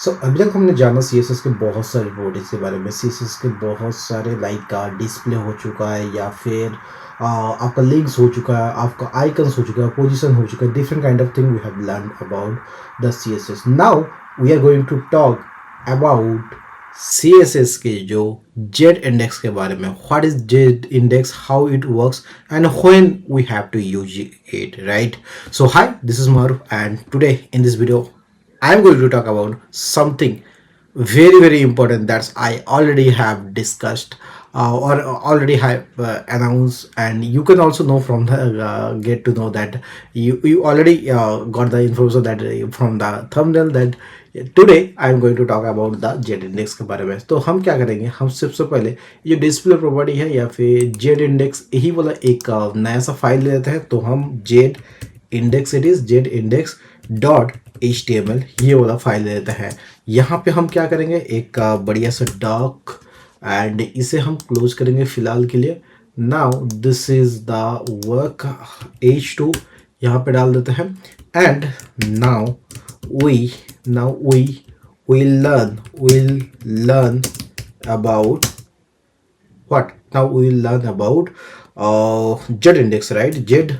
अभी तक हमने जाना सीएसएस के बहुत सारे प्रोपर्टीज के बारे में। सीएसएस के बहुत सारे लाइक डिस्प्ले हो चुका है या फिर आपका लिंक्स हो चुका है, आपका आइकन्स हो चुका है, पोजीशन हो चुका है, different kind of thing we have learn about the CSS. Now we are going to talk about CSS के जो जेड इंडेक्स के बारे में। What is Z index, how it works and when we have to use it, right? So hi, this is Maroof and today in this video I am going to talk about something very important that I already have discussed or already have announced, and you can also know from the get to know that you already got the information that from the thumbnail that today I am going to talk about the Z index के बारे में। तो हम क्या करेंगे, हम सबसे पहले ये डिस्प्ले प्रॉपर्टी है या फिर जेड इंडेक्स, यही वाला एक नया सा फाइल ले लेते हैं। तो हम Z index, it is Z index dot HTML, ये वाला फाइल ले लेते हैं। यहाँ पे हम क्या करेंगे, एक बढ़िया सा डॉक एंड इसे हम क्लोज करेंगे फिलहाल के लिए। Now this is the work H2 यहाँ पे डाल देते हैं and now we will learn about what now we will learn about z index, right? Z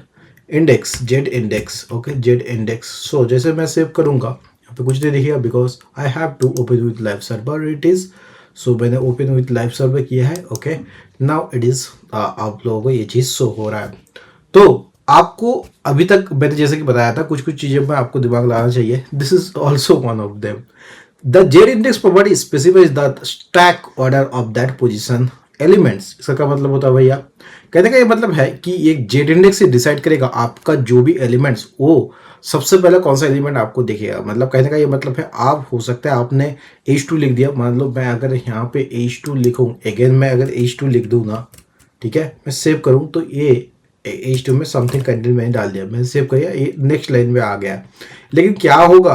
index, okay, z index। so जैसे मैं सेव करूंगा, यहाँ पे कुछ नहीं दिखेगा because I have to open with live server it is. So मैंने open with live server किया है, ओके। नाउ इट इज आप लोगों को ये चीज शो हो रहा है। तो आपको अभी तक मैंने जैसे कि बताया था, कुछ कुछ चीजें में आपको दिमाग लगाना चाहिए। This is also one of them. The Z index property specifies the stack order of that position elements. इसका क्या मतलब होता है भैया? कहने का ये मतलब है कि एक जेड इंडेक्स से डिसाइड करेगा आपका जो भी एलिमेंट्स, वो सबसे पहले कौन सा एलिमेंट आपको दिखेगा। मतलब कहने का ये मतलब है, आप हो सकता है आपने H2 लिख दिया, मान लो मैं अगर यहाँ पे H2 लिखूँ, अगेन मैं अगर H2 लिख दूँ ना, ठीक है, मैं सेव करूँ तो ये H2 में समथिंग कंटेंट मैंने डाल दिया, मैंने सेव किया, ये नेक्स्ट लाइन में आ गया। लेकिन क्या होगा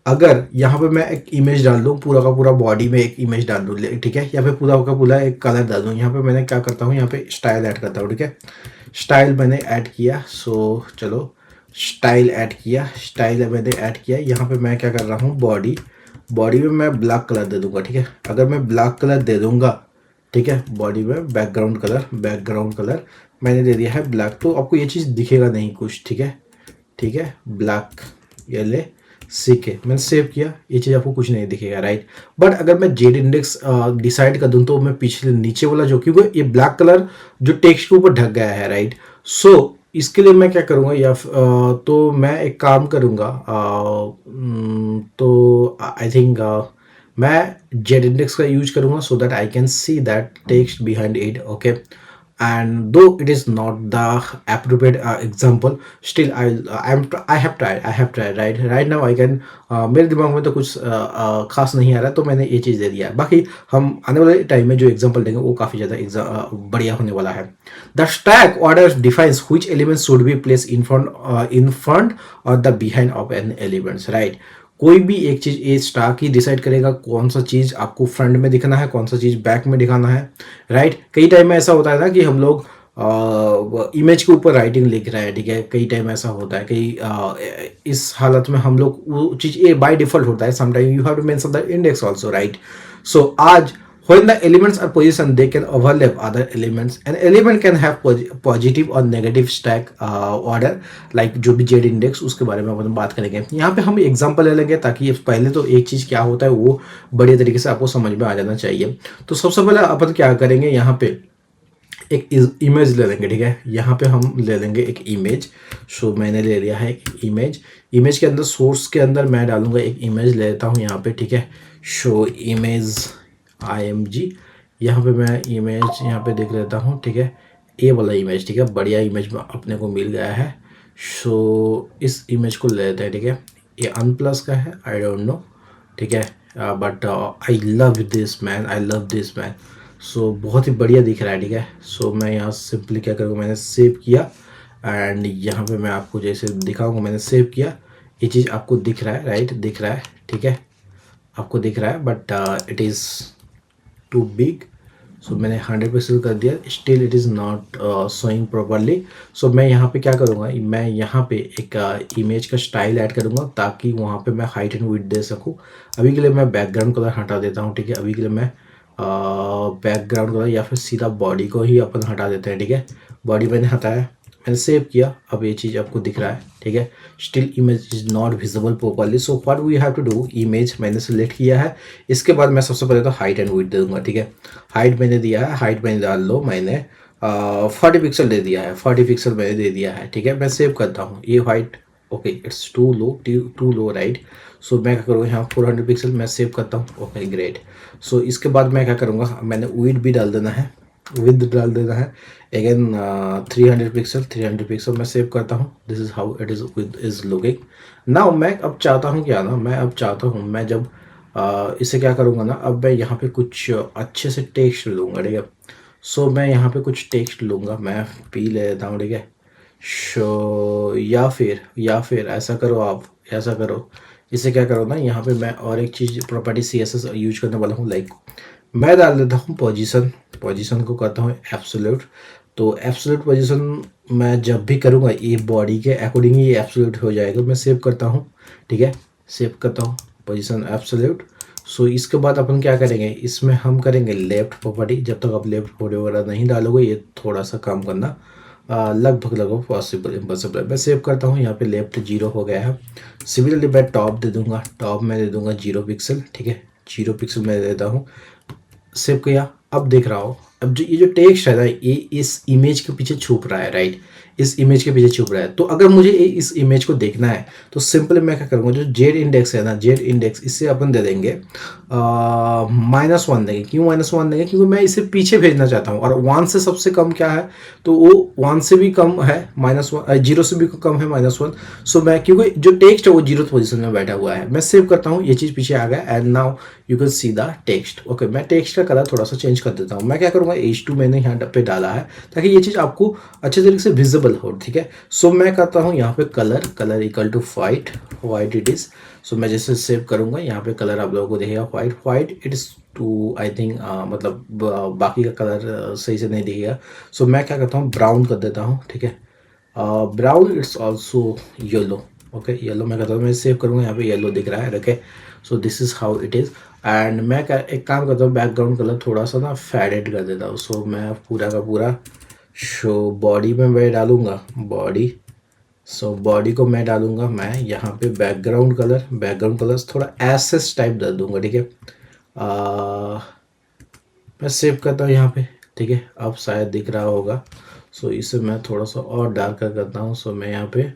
अगर यहाँ पे मैं एक इमेज डाल दूँ, पूरा का पूरा बॉडी में एक इमेज डाल दूँ, ठीक है, या फिर पूरा का पूरा एक कलर डाल दूँ। यहाँ पे मैंने क्या करता हूँ, यहाँ पे स्टाइल ऐड करता हूँ, ठीक है, स्टाइल मैंने ऐड किया। सो चलो स्टाइल ऐड किया। यहाँ पे मैं क्या कर रहा हूँ, बॉडी में मैं ब्लैक कलर दे दूंगा, ठीक है। अगर मैं ब्लैक कलर दे दूंगा, ठीक है, बॉडी में बैकग्राउंड कलर मैंने दे दिया है ब्लैक, तो आपको ये चीज़ दिखेगा नहीं कुछ, ठीक है, ब्लैक ये ले सीख के मैंने सेव किया, ये चीज़ आपको कुछ नहीं दिखेगा, राइट। बट अगर मैं जेड इंडेक्स डिसाइड कर दूं तो मैं पिछले नीचे वाला जो, क्योंकि ये ब्लैक कलर जो टेक्स्ट के ऊपर ढक गया है, राइट। सो इसके लिए मैं क्या करूँगा, या तो मैं एक काम करूँगा, तो आई थिंक मैं जेड इंडेक्स का यूज करूँगा so that I can see that text behind it, okay. and though it is not the appropriate example, still I have tried, right now I can मेरे दिमाग में तो कुछ खास नहीं आ रहा, तो मैंने ये चीज़ दे दिया है। बाकी हम आने वाले टाइम में जो एग्जांपल देंगे वो काफ़ी ज़्यादा बढ़िया होने वाला है। The stack order defines which elements should be place in front और the behind of an elements, right. कोई भी एक चीज़ ये स्टैक ही डिसाइड करेगा कौन सा चीज़ आपको फ्रंट में दिखाना है, कौन सा चीज़ बैक में दिखाना है, राइट। कई टाइम में ऐसा होता है ना कि हम लोग इमेज के ऊपर राइटिंग लिख रहे हैं, ठीक है, कई टाइम ऐसा होता है। इस हालत में हम लोग वो चीज़ ये बाय डिफॉल्ट होता है। Sometime you have to mention the index also, right. So आज when the elements are positioned, they can overlap other elements. An element can have positive or negative stack order, like जो भी Z index, उसके बारे में अपन बात करेंगे। यहाँ पे हम एग्जांपल ले लेंगे ताकि पहले तो एक चीज़ क्या होता है वो बढ़िया तरीके से आपको समझ में आ जाना चाहिए। तो सबसे पहले अपन क्या करेंगे, यहाँ पे एक इमेज ले लेंगे, ठीक है। यहाँ पे हम ले लेंगे एक इमेज। सो मैंने ले लिया है एक इमेज के अंदर, सोर्स के अंदर मैं डालूंगा एक इमेज ले लेता हूँ यहाँ पे, ठीक है। शो इमेज img, यहाँ पे मैं इमेज यहाँ पे देख लेता हूँ, ठीक है, ये वाला इमेज, ठीक है, बढ़िया इमेज अपने को मिल गया है। सो इस इमेज को ले लेते हैं, ठीक है। ये अनप्लस का है, आई डोंट नो, ठीक है, but I love this man, so बहुत ही बढ़िया दिख रहा है, ठीक है। सो मैं यहाँ सिंपली क्या करूँगा, मैंने सेव किया एंड यहाँ पे मैं आपको जैसे दिखाऊंगा, मैंने सेव किया, ये चीज़ आपको दिख रहा है, राइट, दिख रहा है, ठीक है, आपको दिख रहा है, but it is too big. So मैंने 100 पिक्सल कर दिया, still it is not showing properly. So मैं यहाँ पे क्या करूँगा, मैं यहाँ पे एक इमेज का स्टाइल ऐड करूँगा ताकि वहाँ पे मैं हाइट एंड विड्थ दे सकूँ। अभी के लिए मैं बैकग्राउंड कलर हटा देता हूँ, ठीक है। अभी के लिए मैं बैकग्राउंड कलर या फिर सीधा बॉडी को ही अपन हटा देते हैं, ठीक है। बॉडी मैंने हटाया, मैंने सेव किया, अब ये चीज़ आपको दिख रहा है, ठीक है। Still image is not visible properly, so what we have to do, image मैंने सेलेक्ट किया है। इसके बाद मैं सबसे पहले तो हाइट एंड विड्थ दे दूंगा, ठीक है। हाइट मैंने दिया है, हाइट मैंने डाल लो, मैंने 40 पिक्सल दे दिया है, 40 पिक्सल मैंने दे दिया है, ठीक है। मैं सेव करता हूँ ये height, okay it's too low right. So मैं क्या करूँगा, यहाँ 400 पिक्सल मैं सेव करता हूँ, ओके ग्रेट। सो इसके बाद मैं क्या करूँगा, मैंने विड्थ भी डाल देना है, विद डाल देना है अगेन 300 पिक्सल, 300 पिक्सल मैं सेव करता हूँ। This is how it is with is looking now. मैं अब चाहता हूँ क्या ना, मैं अब चाहता हूँ मैं जब इसे क्या करूँगा ना, अब मैं यहाँ पे कुछ अच्छे से टेक्स्ट लूँगा, ठीक है। सो मैं यहाँ पे कुछ टेक्स्ट लूँगा, मैं पी ले लेता हूँ, ठीक है। शो या फिर ऐसा करो, आप ऐसा करो, इसे क्या करो ना, यहाँ पे मैं और एक चीज़ property C S S use करने वाला हूँ, लाइक मैं डाल देता हूँ पोजीशन, पोजीशन को करता हूँ एब्सोल्यूट। तो एब्सोल्यूट पोजीशन मैं जब भी करूँगा ये बॉडी के अकॉर्डिंग ही एब्सोल्यूट हो जाएगा। मैं सेव करता हूँ, ठीक है, सेव करता हूँ पोजीशन एब्सोल्यूट। सो इसके बाद अपन क्या करेंगे, इसमें हम करेंगे लेफ्ट प्रॉपर्टी। जब तक आप लेफ्ट प्रॉपर्टी वगैरह नहीं डालोगे ये थोड़ा सा काम करना लगभग पॉसिबल इम्पॉसिबल है। मैं सेव करता हूँ, यहाँ पे लेफ्ट 0 हो गया है। सिमिलरली मैं टॉप दे दूंगा, टॉप में दे दूंगा 0 पिक्सल, ठीक है, 0 पिक्सल मैं दे देता हूँ, सेव किया। अब देख रहा हो, अब जो ये जो टेक्स्ट है ना, ये इस इमेज के पीछे छुप रहा है, राइट, इस इमेज के पीछे छुप रहा है। तो अगर मुझे इस इमेज को देखना है तो सिंपल मैं क्या करूँगा, जो जेड इंडेक्स है ना, जेड इंडेक्स इससे अपन दे देंगे -1 देंगे। क्यों -1 देंगे, क्योंकि मैं इसे पीछे भेजना चाहता हूँ, और 1 से सबसे कम क्या है, तो वो 1 से भी कम है -1, 0 से भी कम है -1। सो मैं, क्योंकि जो टेक्स्ट है वो 0th पोजीशन में बैठा हुआ है, मैं सेव करता हूँ, ये चीज़ पीछे आ गया। And now you can see the text, okay. मैं टेक्स्ट का कलर थोड़ा सा चेंज कर देता हूँ। मैं क्या करूँगा, H2 मैंने यहाँ पे डाला है ताकि ये चीज़ आपको अच्छे तरीके से विजिबल हो, ठीक है। सो मैं करता हूँ यहाँ पे colour, colour equal to white, white it is. So मैं जैसे सेव करूँगा यहाँ पे कलर आप लोगों को दिखेगा white, white it is two I think, मतलब बाकी का कलर सही से नहीं दिखेगा। सो मैं क्या करता हूँ, ब्राउन कर देता हूँ, ठीक है। Brown it's also yellow, okay yellow मैं करता हूँ, मैं सेव करूँगा, यहाँ पे येलो दिख रहा है, okay. So this is how it is. And मैं एक काम करता हूँ, बैकग्राउंड कलर थोड़ा सा ना फेडेड कर देता हूँ। सो मैं पूरा का पूरा शो बॉडी में मैं डालूँगा, बॉडी। सो बॉडी को मैं डालूँगा, मैं यहाँ पे बैकग्राउंड कलर, बैकग्राउंड कलर थोड़ा एसेस टाइप डाल दूँगा, ठीक है। मैं सेव करता हूँ यहाँ पे, ठीक है, अब शायद दिख रहा होगा। सो इसे मैं थोड़ा सा और डार्कर करता हूँ। सो मैं यहाँ पे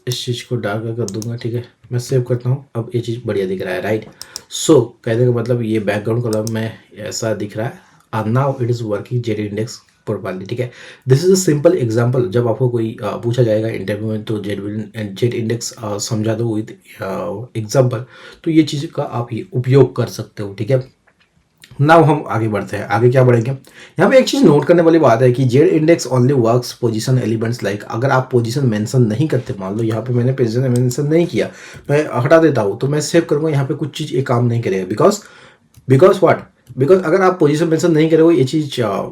इस चीज़ को डार्कर कर दूंगा, ठीक है। मैं सेव करता हूँ, अब ये चीज़ बढ़िया दिख रहा है, राइट। सो कहने का मतलब ये बैकग्राउंड कलर में ऐसा दिख रहा है। और now it is working Z index properly, ठीक है। This is a simple example. जब आपको कोई पूछा जाएगा इंटरव्यू में तो जेड इंडेक्स समझा दो विद एग्जांपल, तो ये चीज़ का आप ये उपयोग कर सकते हो, ठीक है। नाउ हम आगे बढ़ते हैं, आगे क्या बढ़ेंगे, यहाँ पे एक चीज़ नोट करने वाली बात है कि Z index only works position elements, like अगर आप पोजीशन मेंशन नहीं करते, मान लो यहाँ पे मैंने पोजीशन मेंशन नहीं किया, मैं हटा देता हूँ, तो मैं सेव करूँगा, यहाँ पे कुछ चीज़ एक काम नहीं करेगा, बिकॉज बिकॉज व्हाट, बिकॉज अगर आप पोजीशन मेंशन नहीं करोगे ये चीज़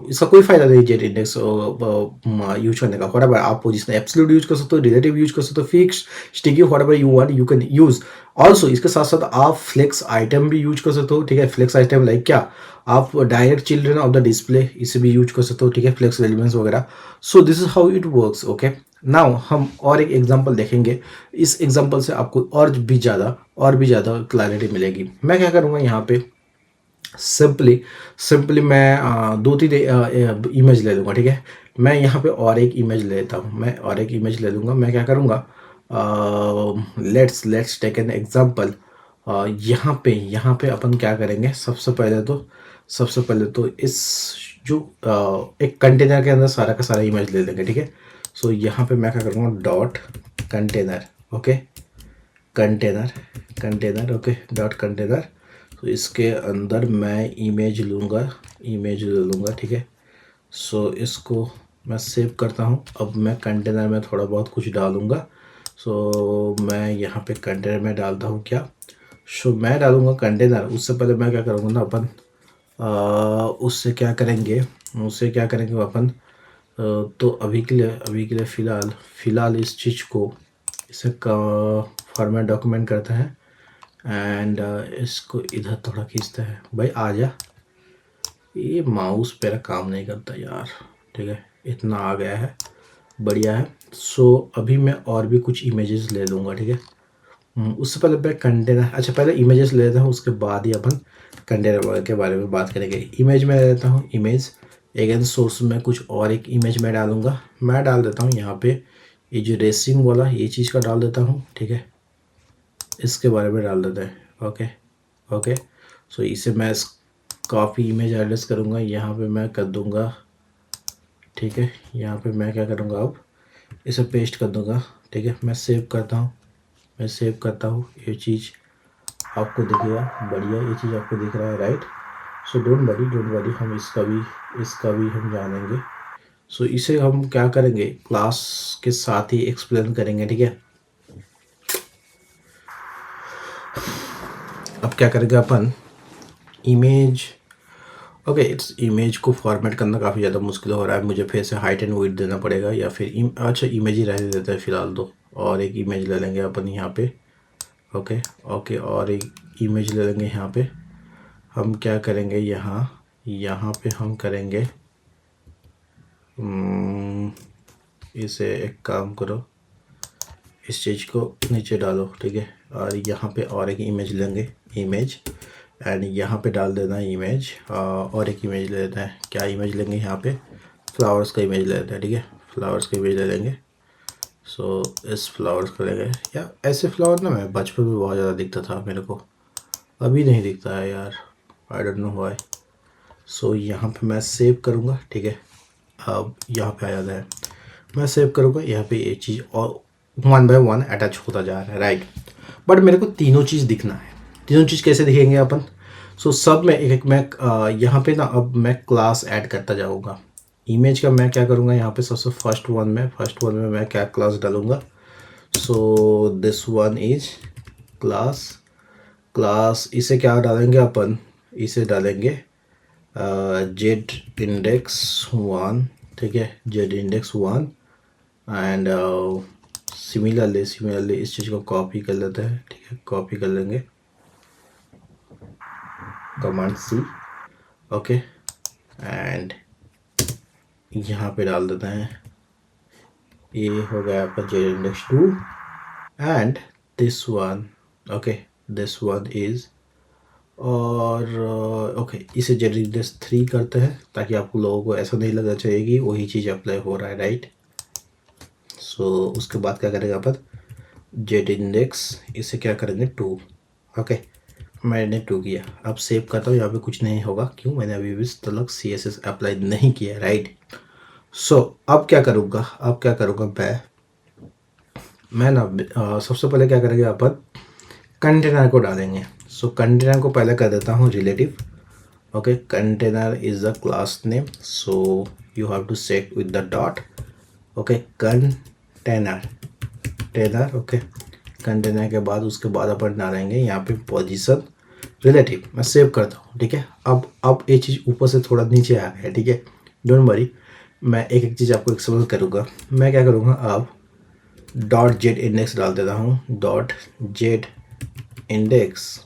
इसका कोई फायदा नहीं जेड इंडेक्स यूज करने का। व्हाटएवर आप पोजीशन एब्सोल्यूट यूज कर सकते हो, रिलेटिव यूज कर सकते हो, fix, sticky, whatever you want you can use. Also इसके साथ साथ आप फ्लेक्स आइटम भी यूज कर सकते हो, ठीक है। फ्लेक्स आइटम लाइक क्या, आप direct children of the display इसे भी यूज कर सकते हो, ठीक है, फ्लेक्स एलिमेंट्स वगैरह। So this is how it works, okay. Now हम और एक एग्जांपल देखेंगे, इस एग्जांपल से आपको और भी ज़्यादा क्लैरिटी मिलेगी। मैं क्या करूँगा, यहाँ पे सिंपली मैं 2-3 इमेज ले लूँगा, ठीक है। मैं यहाँ पे और एक इमेज लेता हूँ, मैं और एक इमेज ले लूँगा। मैं क्या करूँगा, लेट्स टेक एन एग्जांपल। यहाँ पे अपन क्या करेंगे, सबसे पहले तो इस जो एक कंटेनर के अंदर सारा का सारा इमेज ले लेंगे, ठीक है। सो यहाँ पे मैं क्या करूँगा, dot container, okay, container okay, dot container. तो इसके अंदर मैं इमेज ले लूँगा, ठीक है। सो इसको मैं सेव करता हूँ। अब मैं कंटेनर में थोड़ा बहुत कुछ डालूँगा। सो मैं यहाँ पे कंटेनर में डालता हूँ क्या, सो मैं डालूँगा कंटेनर। उससे पहले मैं क्या करूँगा ना, अपन उससे क्या करेंगे, उससे क्या करेंगे अपन, तो अभी के लिए फ़िलहाल इस चीज़ को, इसे फॉर्मेट डॉक्यूमेंट करते हैं एंड इसको इधर थोड़ा खींचते हैं। भाई आ जा, ये माउस मेरा काम नहीं करता यार। ठीक है, इतना आ गया है, बढ़िया है। सो अभी मैं और भी कुछ इमेजेस ले लूँगा। ठीक है, उससे पहले मैं कंटेनर, अच्छा पहले इमेजेस ले लेता हूँ, उसके बाद ही अपन कंटेनर के बारे में बात करेंगे। इमेज में ले लेता हूँ, इमेज अगेन सोर्स में कुछ और एक इमेज में डालूँगा। मैं डाल देता हूँ यहाँ पे ये जो रेसिंग वाला ये चीज़ का डाल देता हूँ। ठीक है, इसके बारे में डाल देते हैं। ओके ओके, सो इसे मैं कॉपी इमेज एड्रेस करूँगा, यहाँ पे मैं कर दूँगा। ठीक है, यहाँ पे मैं क्या करूँगा, अब इसे पेस्ट कर दूँगा। ठीक है, मैं सेव करता हूँ, मैं सेव करता हूँ। ये चीज़ आपको दिखेगा, बढ़िया, ये चीज़ आपको दिख रहा है, राइट। सो डोंट वरी, हम इसका भी हम जानेंगे। सो इसे हम क्या करेंगे, क्लास के साथ ही एक्सप्लेन करेंगे। ठीक है, अब क्या करेंगे अपन, इमेज, ओके इट्स इमेज को फॉर्मेट करना काफ़ी ज़्यादा मुश्किल हो रहा है मुझे, फिर से हाइट एंड वेट देना पड़ेगा, या फिर अच्छा इमेज ही रहने देते हैं फ़िलहाल दो, और एक इमेज ले लेंगे अपन यहाँ पे। ओके ओके, और एक इमेज ले लेंगे यहाँ पे। हम क्या करेंगे, यहाँ यहाँ पे हम करेंगे, इसे एक काम करो, इस चीज़ को नीचे डालो। ठीक है, और यहाँ पे और एक इमेज लेंगे, इमेज, एंड यहाँ पे डाल देना इमेज, और एक इमेज ले लेते हैं। क्या इमेज लेंगे यहाँ पे, फ्लावर्स का इमेज ले लेते हैं। ठीक है, फ्लावर्स का इमेज ले लेंगे। सो इस फ्लावर्स को लेंगे, या ऐसे फ्लावर ना मैं बचपन में बहुत ज़्यादा दिखता था मेरे को, अभी नहीं दिखता है यार, आई डोंट नो व्हाई। सो यहाँ पे मैं सेव करूँगा। ठीक है, अब यहाँ पे आ जाता है, मैं सेव करूँगा यहाँ पे, ये चीज़ और वन बाय वन अटैच होता जा रहा है, राइट। बट मेरे को तीनों चीज़ दिखना है। तीनों चीज़ कैसे दिखेंगे अपन, सो सब में एक एक मैं यहाँ पे ना अब मैं क्लास ऐड करता जाऊँगा। इमेज का मैं क्या करूँगा, यहाँ पे सबसे फर्स्ट वन में मैं क्या क्लास डालूँगा, so this one is class. Class इसे क्या डालेंगे अपन, इसे डालेंगे जेड इंडेक्स वन। ठीक है, Z index one, and similarly इस चीज़ को कॉपी कर लेते हैं। ठीक है, कॉपी कर लेंगे, कमांड सी। ओके, एंड यहाँ पे डाल देते हैं, ये हो गया आपका Z index two, and this one, okay this one is, और ओके इसे जेड इंडेक्स थ्री करते हैं, ताकि आपको लोगों को ऐसा नहीं लगना चाहिए कि वही चीज़ अप्लाई हो रहा है, राइट। सो उसके बाद क्या करेंगे अपन, जेड इंडेक्स इसे क्या करेंगे टू। ओके, मैंने टू किया, अब सेव करता हूँ। यहाँ पे कुछ नहीं होगा, क्यों, मैंने अभी भी तक CSS अप्लाई नहीं किया, राइट। सो अब क्या करूँगा, मैं ना सबसे पहले क्या करेंगे अपन, कंटेनर को डालेंगे। सो कंटेनर को पहले कर देता हूँ relative. Okay, container is the class name, so you have to set with the dot. Okay, container okay, container के बाद उसके बाद अपन डालेंगे यहाँ पे पोजीशन रिलेटिव। मैं सेव करता हूँ। ठीक है, अब ये चीज़ ऊपर से थोड़ा नीचे आ गया है। ठीक है, डोंट वरी, मैं एक एक चीज़ आपको एक्सप्लेन करूँगा। मैं क्या करूँगा, अब डॉट जेड इंडेक्स डाल देता हूँ, डॉट जेड इंडेक्स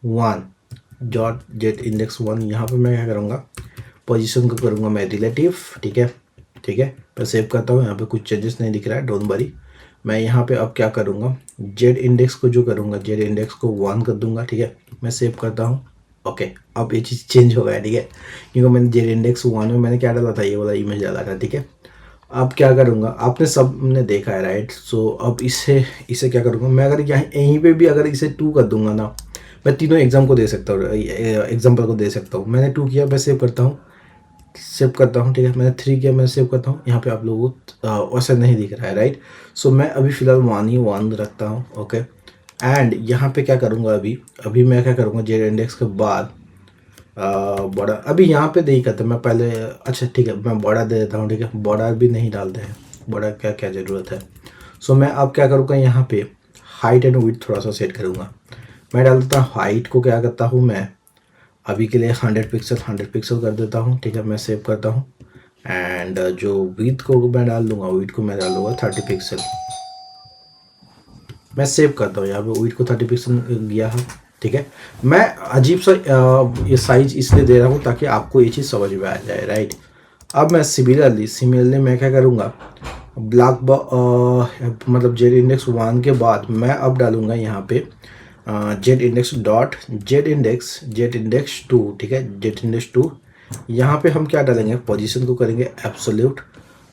वन, यहाँ पे मैं क्या करूँगा, पोजीशन को करूँगा मैं रिलेटिव। ठीक है, मैं सेव करता हूँ। यहाँ पे कुछ चेंजेस नहीं दिख रहा है, डोंट वरी। मैं यहाँ पे अब क्या करूँगा, जेड इंडेक्स को जो करूँगा, जेड इंडेक्स को वन कर दूंगा। ठीक है, मैं सेव करता हूँ। ओके, अब ये चीज़ चेंज हो गया। ठीक है, क्योंकि मैंने जेड इंडेक्स वन में मैंने क्या डाला था, ये वाला इमेज डाला था। ठीक है, अब क्या करूँगा, आपने सब ने देखा है, राइट। सो अब इसे क्या करूँगा, मैं अगर यहाँ यहीं पे भी अगर इसे टू कर दूंगा ना, मैं तीनों एग्जाम्पल को दे सकता हूँ। मैंने टू किया, मैं सेव करता हूँ। ठीक है, मैंने थ्री किया, मैं सेव करता हूँ। यहाँ पे आप लोगों को वैसा नहीं दिख रहा है, राइट। सो मैं अभी फ़िलहाल वन रखता हूँ। ओके, एंड यहाँ पे क्या करूँगा, अभी मैं क्या करूँगा, जेड इंडेक्स के बाद बड़ा, अभी यहाँ पे नहीं करता मैं पहले, अच्छा ठीक है मैं बड़ा दे देता हूँ। ठीक है, बड़ा भी नहीं डालते हैं, बड़ा क्या क्या ज़रूरत है। सो मैं अब क्या करूँगा, यहाँ पे हाइट एंड विड्थ थोड़ा सा सेट करूँगा। मैं डाल देता हूँ हाइट को, क्या करता हूँ मैं अभी के लिए 100 पिक्सल कर देता हूँ, ठीक है। मैं सेव करता हूँ एंड जो विड्थ को मैं डाल दूंगा, विड्थ को मैं डाल दूंगा 30 पिक्सल। मैं सेव करता हूँ, यहाँ पे विड्थ को 30 पिक्सल गया है, ठीक है। मैं अजीब सा ये साइज इसलिए दे रहा हूँ ताकि आपको ये चीज़ समझ में आ जाए, राइट। अब मैं सिमिलरली मैं क्या करूँगा, ब्लॉक मतलब जेड इंडेक्स 1 के बाद मैं अब डालूंगा यहाँ पे Z index dot Z index 2, ठीक है। जेड इंडेक्स 2, यहाँ पे हम क्या डालेंगे, पोजीशन को करेंगे एब्सोल्यूट।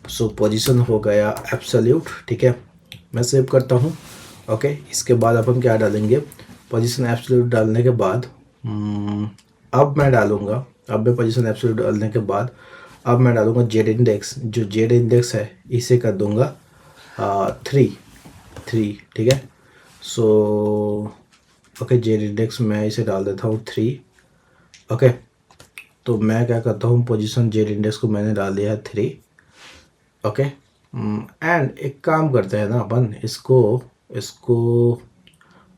सो पोजीशन हो गया एब्सोल्यूट, ठीक है। मैं सेव करता हूँ, ओके। इसके बाद अपन क्या डालेंगे, पोजीशन एब्सोल्यूट डालने के बाद अब मैं पोजीशन एब्सोल्यूट डालने के बाद अब मैं डालूंगा जेड इंडेक्स, जो जेड इंडेक्स है इसे कर दूंगा 3, ठीक है। सो ओके, जेड इंडेक्स मैं इसे डाल देता हूँ 3, ओके। तो मैं क्या करता हूँ, पोजीशन जेड इंडेक्स को मैंने डाल दिया है 3, ओके। एंड एक काम करते हैं ना अपन, इसको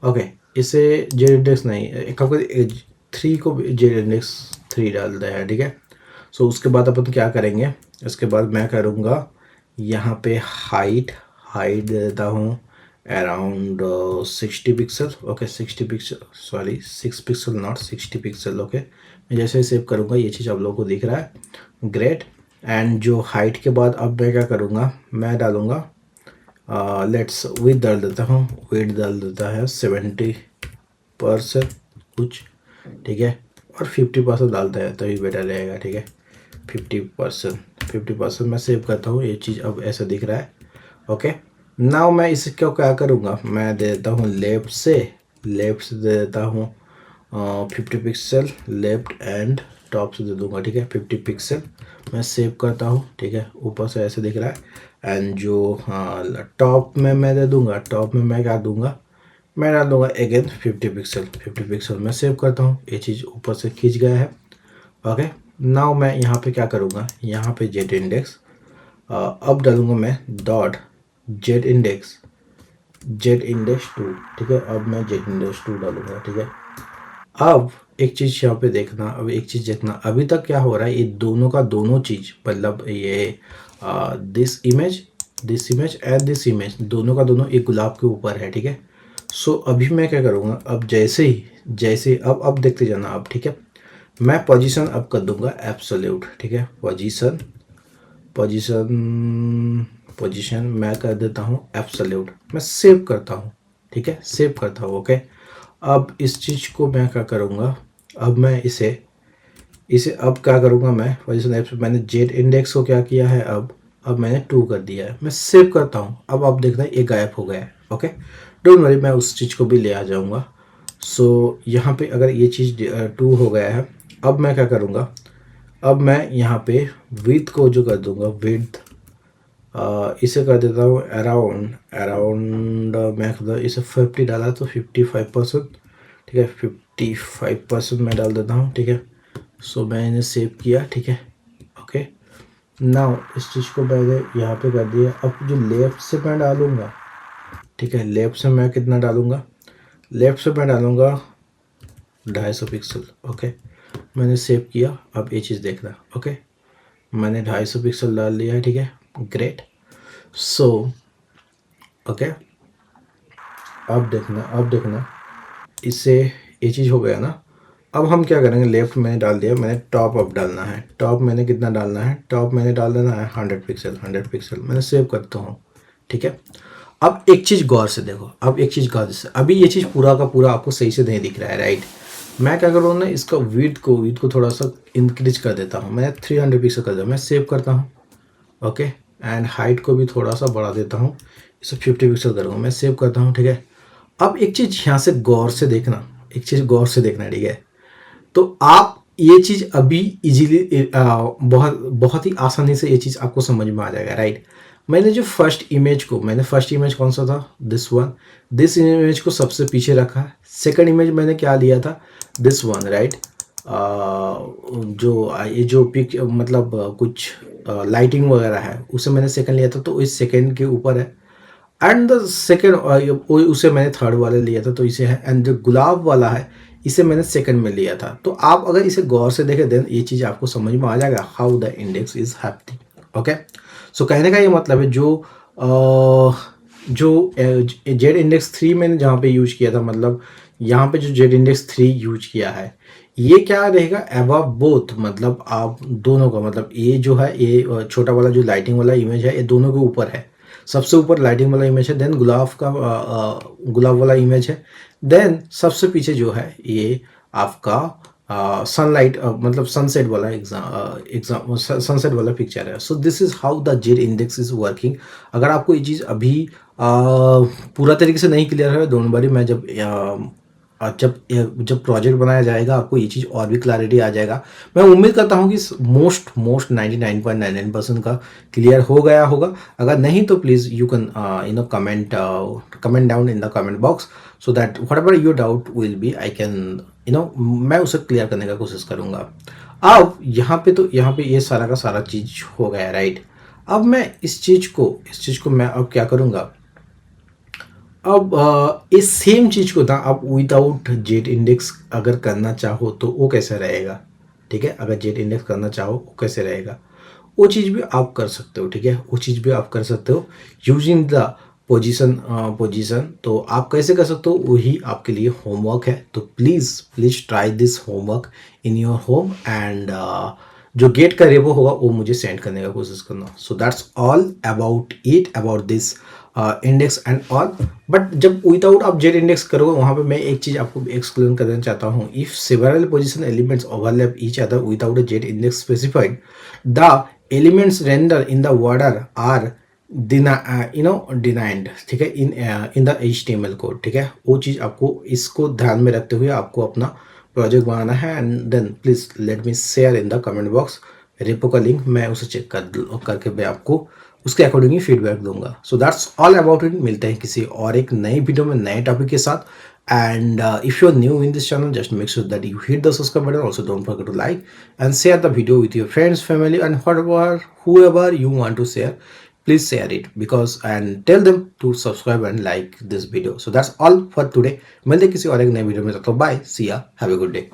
ओके, इसे जेड इंडेक्स नहीं, एक काम करते 3 को जेड इंडेक्स 3 डाल दिया है, ठीक है। सो उसके बाद अपन क्या करेंगे, उसके बाद मैं करूँगा यहाँ पे हाइट दे देता हूँ around 60 pixel, okay. 60 pixel, sorry 6 pixel not 60 pixel, okay. मैं जैसे ही सेव करूँगा ये चीज़ आप लोगों को दिख रहा है, ग्रेट। एंड जो हाइट के बाद अब मैं क्या करूँगा, मैं डालूँगा लेट्स विथ डाल देता हूँ, विथ डाल देता है 70% कुछ, ठीक है। और 50% डालता है तभी बेटर रहेगा, ठीक है। 50% मैं सेव करता हूँ, ये चीज़ अब ऐसा दिख रहा है, ओके। नाउ मैं इसे क्या करूँगा, मैं दे देता हूँ लेफ्ट से दे देता हूँ 50 पिक्सल लेफ्ट एंड टॉप से दे दूँगा, ठीक है। 50 पिक्सल मैं सेव करता हूँ, ठीक है। ऊपर से ऐसे दिख रहा है। एंड जो टॉप में मैं दे दूँगा, टॉप में मैं क्या दूँगा, मैं डाल दूँगा अगेन 50 पिक्सल मैं सेव करता हूँ, ये चीज़ ऊपर से खींच गया है, ओके। नाउ मैं यहाँ पे क्या करूँगा, यहाँ पे जेड इंडेक्स अब डालूँगा मैं डॉट जेड इंडेक्स 2, ठीक है। अब मैं जेड इंडेक्स 2 डालूँगा, ठीक है। अब एक चीज़ यहाँ पे देखना, अभी तक क्या हो रहा है, ये दोनों का दोनों चीज़, मतलब ये this image and this image, दोनों का दोनों एक गुलाब के ऊपर है, ठीक है। सो अभी मैं क्या करूँगा, अब जैसे अब देखते जाना अब, ठीक है। मैं पोजीशन अब कर दूंगा एब्सोल्यूट, ठीक है। पोजीशन मैं कर देता हूँ एब्सोल्यूट, मैं सेव करता हूँ, ठीक है। सेव करता हूँ, ओके। अब इस चीज़ को मैं क्या करूँगा, अब मैं इसे अब क्या करूँगा, मैं पोजीशन एब्सोल्यूट, मैंने जेड इंडेक्स को क्या किया है, अब मैंने 2 कर दिया है, मैं सेव करता हूँ। अब आप देखना ये गायब हो गया है, ओके। डोंट वरी, मैं उस चीज़ को भी ले आ जाऊँगा। सो यहाँ पे अगर ये चीज़ 2 हो गया है, अब मैं क्या करूँगा, अब मैं यहाँ पे विड्थ को जो कर दूँगा, विड्थ इसे कर देता हूँ अराउंड मैं इसे 50 डाला तो 55%, ठीक है। 55% मैं डाल देता हूँ, ठीक है। सो मैंने सेव किया, ठीक है, ओके। नाउ इस चीज़ को मैंने यहाँ पे कर दिया। अब जो लेफ़्ट से मैं डालूँगा, ठीक है, लेफ़्ट से मैं कितना डालूँगा, लेफ़्ट से मैं डालूँगा 250 पिक्सल, ओके। मैंने सेव किया, अब ये चीज़ देखना, ओके। मैंने 250 पिक्सल डाल लिया है, ठीक है, ग्रेट। सो ओके, अब देखना इससे ये चीज़ हो गया ना। अब हम क्या करेंगे, लेफ्ट मैंने डाल दिया, मैंने टॉप अप डालना है। टॉप मैंने कितना डालना है, टॉप मैंने डाल देना है 100 पिक्सल मैंने सेव करता हूँ, ठीक है। अब एक चीज़ गौर से देखो, अभी ये चीज़ पूरा का पूरा आपको सही से नहीं दिख रहा है, राइट। मैं क्या करूँ ना, इसका विड्थ को थोड़ा सा इंक्रीज कर देता हूँ, मैंने 300 पिक्सल कर दिया, मैं सेव करता हूँ, ओके। एंड हाइट को भी थोड़ा सा बढ़ा देता हूँ, इसे 50 पिक्सल करूँगा, मैं सेव करता हूँ, ठीक है। अब एक चीज़ यहाँ से गौर से देखना, ठीक है। तो आप ये चीज़ अभी इजीली बहुत ही आसानी से ये चीज़ आपको समझ में आ जाएगा, राइट। मैंने जो फर्स्ट इमेज कौन सा था, दिस इमेज को सबसे पीछे रखा। सेकंड इमेज मैंने क्या लिया था, दिस वन, राइट। ये जो पिक मतलब कुछ लाइटिंग वगैरह है उसे मैंने सेकंड लिया था, तो इस सेकंड के ऊपर है। एंड द सेकंड उसे मैंने थर्ड वाले लिया था, तो इसे है। एंड जो गुलाब वाला है इसे मैंने सेकंड में लिया था। तो आप अगर इसे गौर से देखें देन ये चीज़ आपको समझ में आ जाएगा how the index is happening. Okay, so कहने का ये मतलब है जो जेड इंडेक्स 3 मैंने जहाँ पे यूज किया था, मतलब यहाँ पे जो जेड इंडेक्स 3 यूज किया है, ये क्या रहेगा अबव बोथ, मतलब आप दोनों का, मतलब ये जो है ये छोटा वाला जो लाइटिंग वाला इमेज है ये दोनों के ऊपर है। सबसे ऊपर लाइटिंग वाला इमेज है, देन गुलाब वाला इमेज है, देन सबसे पीछे जो है ये आपका सनलाइट मतलब सनसेट वाला एग्जाम सनसेट वाला पिक्चर है। So this is how the Z index is working. अगर आपको ये चीज़ अभी पूरा तरीके से नहीं क्लियर है, डोंट वरी, मैं जब प्रोजेक्ट बनाया जाएगा आपको ये चीज़ और भी क्लैरिटी आ जाएगा। मैं उम्मीद करता हूँ कि मोस्ट 99.99% का क्लियर हो गया होगा। अगर नहीं तो please you can comment down in the comment box, so that whatever your doubt will be I can मैं उसे क्लियर करने का कोशिश करूँगा। अब यहाँ पे ये सारा का सारा चीज़ हो गया, राइट। अब मैं इस चीज़ को मैं अब क्या करूँगा, अब इस सेम चीज़ को ना आप विदाउट जेड इंडेक्स अगर करना चाहो तो वो कैसे रहेगा, ठीक है। अगर जेड इंडेक्स करना चाहो वो कैसे रहेगा, वो चीज़ भी आप कर सकते हो, ठीक है। वो चीज़ भी आप कर सकते हो यूजिंग द पोजीशन। तो आप कैसे कर सकते हो, वही आपके लिए होमवर्क है। तो please try this homework in your home and जो गेट का रेपो होगा वो मुझे सेंड करने का कोशिश करना। So that's all about this index and all. But जब विदाउट आप जेड इंडेक्स करोगे वहाँ पे मैं एक चीज़ आपको एक्सप्लेन करना चाहता हूँ। If several position elements overlap each other without a Z index specified, the elements render in the order are defined, ठीक है, इन द HTML कोड, ठीक है। वो चीज़ आपको इसको ध्यान में रखते हुए आपको अपना प्रोजेक्ट बनाना है। And then please let me share in the comment box repo का लिंक, मैं उसे चेक करके मैं आपको उसके अकॉर्डिंग ही फीडबैक दूंगा। So that's all about it. मिलते हैं किसी और एक नई वीडियो में नए टॉपिक के साथ। And if you are new in this channel just make sure that you hit the subscribe button, also don't forget to like and share the video with your friends, family and whoever you want to share, please share it because and tell them to subscribe and like this video. So that's all for today. मिलते हैं किसी और एक नए video में, तब तक bye, सी या, हैव अ गुड डे।